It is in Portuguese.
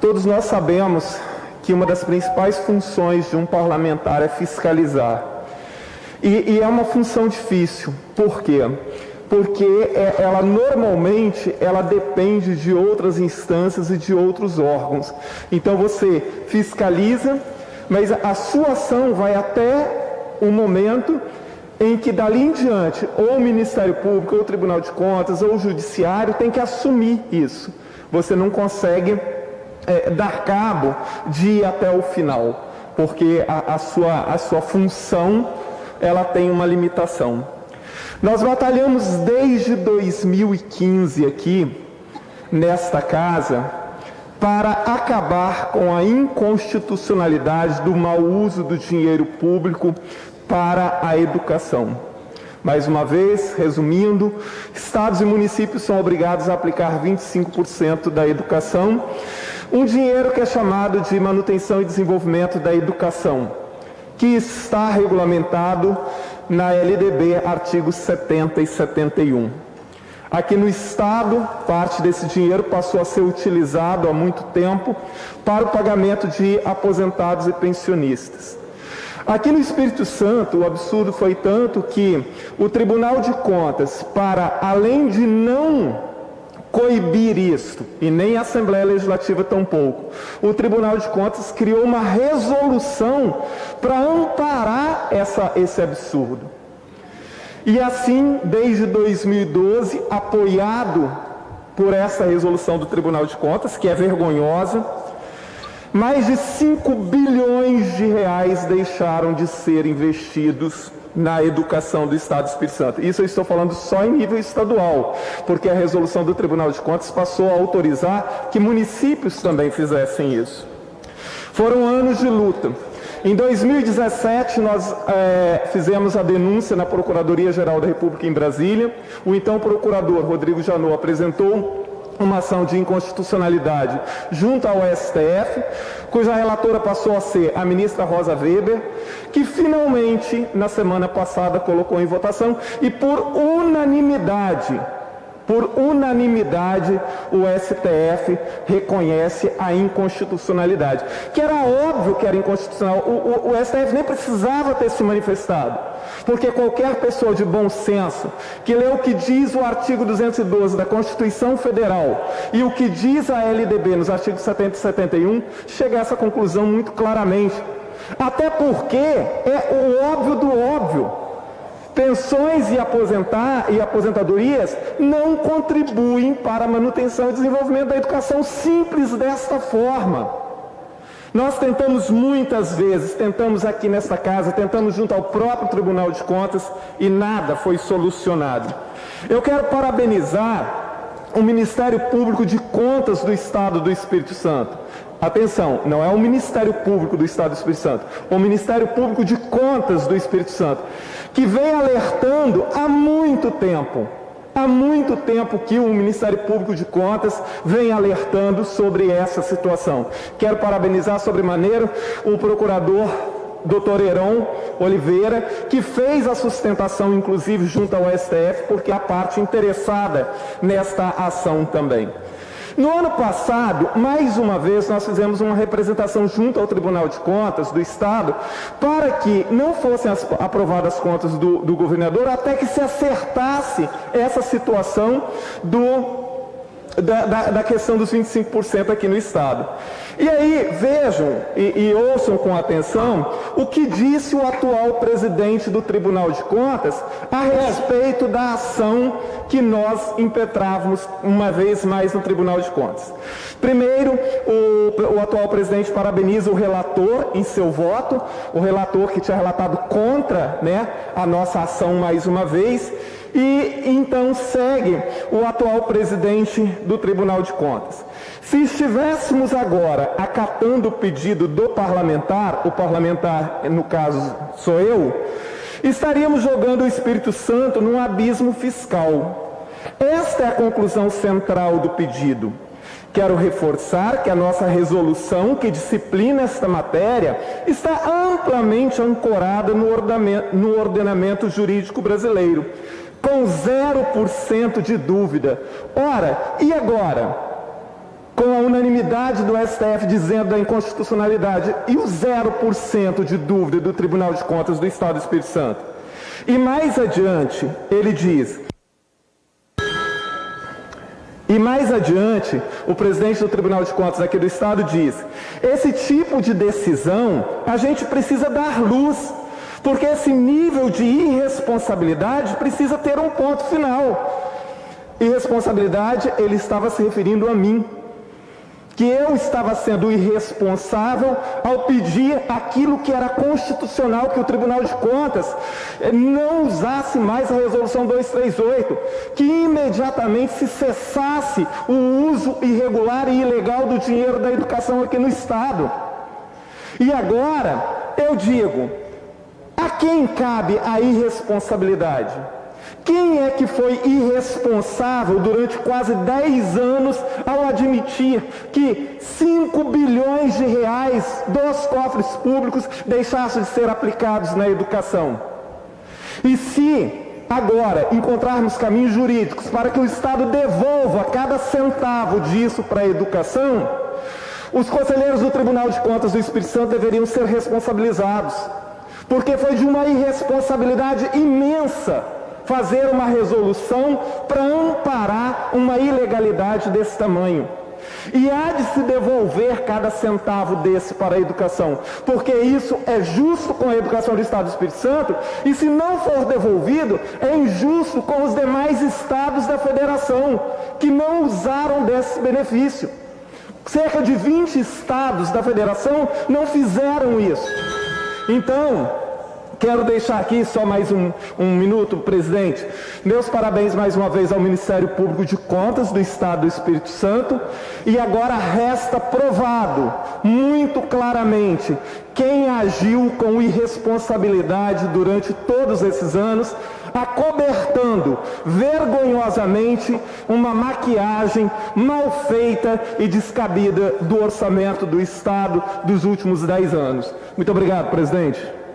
Todos nós sabemos que uma das principais funções de um parlamentar é fiscalizar. E é uma função difícil. Por quê? Porque ela normalmente depende de outras instâncias e de outros órgãos. Então você fiscaliza, mas a sua ação vai até o momento em que dali em diante, ou o Ministério Público, ou o Tribunal de Contas, ou o Judiciário tem que assumir isso. Você não consegue dar cabo de ir até o final, porque a sua função ela tem uma limitação. Nós batalhamos desde 2015 aqui, nesta casa, para acabar com a inconstitucionalidade do mau uso do dinheiro público para a educação. Mais uma vez, resumindo, estados e municípios são obrigados a aplicar 25% da educação, um dinheiro que é chamado de manutenção e desenvolvimento da educação, que está regulamentado na LDB, artigos 70 e 71. Aqui no Estado, parte desse dinheiro passou a ser utilizado há muito tempo para o pagamento de aposentados e pensionistas. Aqui no Espírito Santo, o absurdo foi tanto que o Tribunal de Contas, para além de não coibir isto, e nem a Assembleia Legislativa tampouco, o Tribunal de Contas criou uma resolução para amparar esse absurdo. E assim, desde 2012, apoiado por essa resolução do Tribunal de Contas, que é vergonhosa, mais de 5 bilhões de reais deixaram de ser investidos na educação do Estado do Espírito Santo. Isso eu estou falando só em nível estadual, porque a resolução do Tribunal de Contas passou a autorizar que municípios também fizessem isso. Foram anos de luta. Em 2017, nós fizemos a denúncia na Procuradoria-Geral da República em Brasília. O então procurador Rodrigo Janot apresentou uma ação de inconstitucionalidade junto ao STF, cuja relatora passou a ser a ministra Rosa Weber, que finalmente, na semana passada, colocou em votação e por unanimidade, o STF reconhece a inconstitucionalidade, que era óbvio que era inconstitucional. O STF nem precisava ter se manifestado, porque qualquer pessoa de bom senso, que lê o que diz o artigo 212 da Constituição Federal e o que diz a LDB nos artigos 70 e 71, chega a essa conclusão muito claramente. Até porque é o óbvio do óbvio. Pensões e aposentadorias não contribuem para a manutenção e desenvolvimento da educação simples desta forma. Nós tentamos muitas vezes, tentamos aqui nesta casa, tentamos junto ao próprio Tribunal de Contas e nada foi solucionado. Eu quero parabenizar o Ministério Público de Contas do Estado do Espírito Santo. Atenção, não é o Ministério Público do Estado do Espírito Santo, é o Ministério Público de Contas do Espírito Santo, que vem alertando há muito tempo que o Ministério Público de Contas vem alertando sobre essa situação. Quero parabenizar sobremaneira o procurador Dr. Heron Oliveira, que fez a sustentação, inclusive, junto ao STF, porque é a parte interessada nesta ação também. No ano passado, mais uma vez, nós fizemos uma representação junto ao Tribunal de Contas do Estado para que não fossem aprovadas as contas do governador até que se acertasse essa situação da questão dos 25% aqui no Estado. E aí, vejam e ouçam com atenção o que disse o atual presidente do Tribunal de Contas a respeito da ação que nós impetrávamos uma vez mais no Tribunal de Contas. Primeiro, o atual presidente parabeniza o relator em seu voto, o relator que tinha relatado contra, a nossa ação mais uma vez. E então segue o atual presidente do Tribunal de Contas. Se estivéssemos agora acatando o pedido do parlamentar, o parlamentar, no caso, sou eu, estaríamos jogando o Espírito Santo num abismo fiscal. Esta é a conclusão central do pedido. Quero reforçar que a nossa resolução que disciplina esta matéria está amplamente ancorada no ordenamento jurídico brasileiro, com 0% de dúvida. Ora, e agora? com a unanimidade do STF dizendo da inconstitucionalidade e o 0% de dúvida do Tribunal de Contas do Estado do Espírito Santo. E mais adiante, ele diz... E mais adiante, o presidente do Tribunal de Contas aqui do Estado diz: esse tipo de decisão a gente precisa dar luz, porque esse nível de irresponsabilidade precisa ter um ponto final. Irresponsabilidade, ele estava se referindo a mim, que eu estava sendo irresponsável ao pedir aquilo que era constitucional, que o Tribunal de Contas não usasse mais a Resolução 238, que imediatamente se cessasse o uso irregular e ilegal do dinheiro da educação aqui no Estado. E agora, eu digo, a quem cabe a irresponsabilidade? Quem é que foi irresponsável durante quase 10 anos ao admitir que 5 bilhões de reais dos cofres públicos deixassem de ser aplicados na educação? E se agora encontrarmos caminhos jurídicos para que o Estado devolva cada centavo disso para a educação, os conselheiros do Tribunal de Contas do Espírito Santo deveriam ser responsabilizados, porque foi de uma irresponsabilidade imensa fazer uma resolução para amparar uma ilegalidade desse tamanho. E há de se devolver cada centavo desse para a educação, porque isso é justo com a educação do Estado do Espírito Santo, e se não for devolvido, é injusto com os demais estados da federação, que não usaram desse benefício. Cerca de 20 estados da federação não fizeram isso. Então, quero deixar aqui só mais um minuto, presidente. Meus parabéns mais uma vez ao Ministério Público de Contas do Estado do Espírito Santo. E agora resta provado, muito claramente, quem agiu com irresponsabilidade durante todos esses anos, acobertando vergonhosamente uma maquiagem mal feita e descabida do orçamento do Estado dos últimos 10 anos. Muito obrigado, presidente.